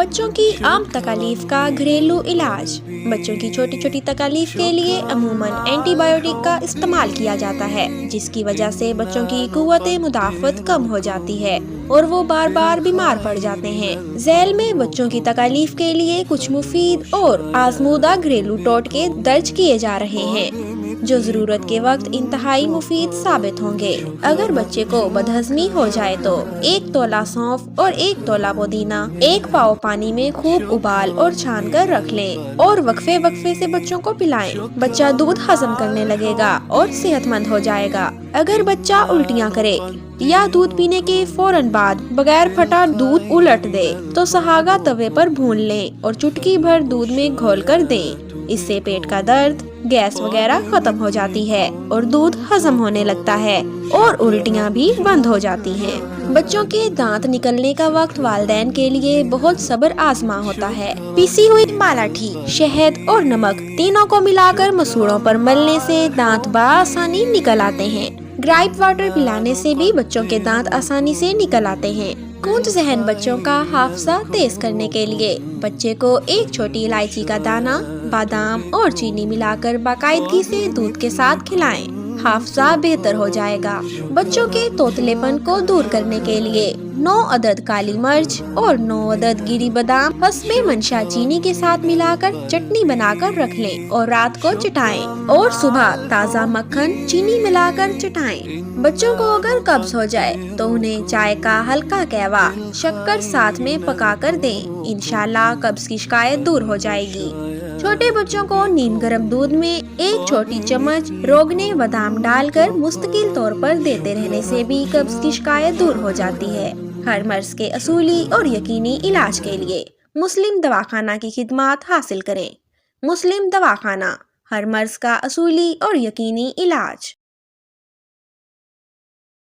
بچوں کی عام تکالیف کا گھریلو علاج۔ بچوں کی چھوٹی چھوٹی تکالیف کے لیے عموماً اینٹی بایوٹک کا استعمال کیا جاتا ہے، جس کی وجہ سے بچوں کی قوت مدافعت کم ہو جاتی ہے اور وہ بار بار بیمار پڑ جاتے ہیں۔ ذیل میں بچوں کی تکالیف کے لیے کچھ مفید اور آزمودہ گھریلو ٹوٹکے درج کیے جا رہے ہیں جو ضرورت کے وقت انتہائی مفید ثابت ہوں گے۔ اگر بچے کو بدہضمی ہو جائے تو 1 تولہ سونف اور 1 تولہ پودینہ 1 پاؤ پانی میں خوب ابال اور چھان کر رکھ لیں اور وقفے وقفے سے بچوں کو پلائیں۔ بچہ دودھ ہضم کرنے لگے گا اور صحت مند ہو جائے گا۔ اگر بچہ الٹیاں کرے یا دودھ پینے کے فوراً بعد بغیر پھٹا دودھ الٹ دے تو سہاگا توے پر بھون لیں اور چٹکی بھر دودھ میں گھول کر دیں۔ اس سے پیٹ کا درد، گیس وغیرہ ختم ہو جاتی ہے اور دودھ ہضم ہونے لگتا ہے اور الٹیاں بھی بند ہو جاتی ہیں۔ بچوں کے دانت نکلنے کا وقت والدین کے لیے بہت صبر آزما ہوتا ہے۔ پیسی ہوئی مالاٹھی، شہد اور نمک تینوں کو ملا کر مسوڑوں پر ملنے سے دانت بآسانی نکل آتے ہیں۔ گرائپ واٹر پلانے سے بھی بچوں کے دانت آسانی سے نکل آتے ہیں۔ کونج ذہن بچوں کا حافظہ تیز کرنے کے لیے بچے کو 1 چھوٹی الائچی کا دانہ، بادام اور چینی ملا کر باقاعدگی سے دودھ کے ساتھ کھلائیں۔ حافظہ بہتر ہو جائے گا۔ بچوں کے توتلے پن کو دور کرنے کے لیے 9 عدد کالی مرچ اور 9 عدد گری بادام حسب منشا چینی کے ساتھ ملا کر چٹنی بنا کر رکھ لیں اور رات کو چٹائیں اور صبح تازہ مکھن چینی ملا کر چٹائیں۔ بچوں کو اگر قبض ہو جائے تو انہیں چائے کا ہلکا قہوہ شکر ساتھ میں پکا کر دیں۔ انشاءاللہ قبض کی شکایت دور ہو جائے گی۔ چھوٹے بچوں کو نیم گرم دودھ میں 1 چھوٹی چمچ روغن بادام ڈال کر مستقل طور پر دیتے رہنے سے بھی قبض کی شکایت دور ہو جاتی ہے۔ ہر مرض کے اصولی اور یقینی علاج کے لیے مسلم دواخانہ کی خدمات حاصل کریں۔ مسلم دواخانہ، ہر مرض کا اصولی اور یقینی علاج۔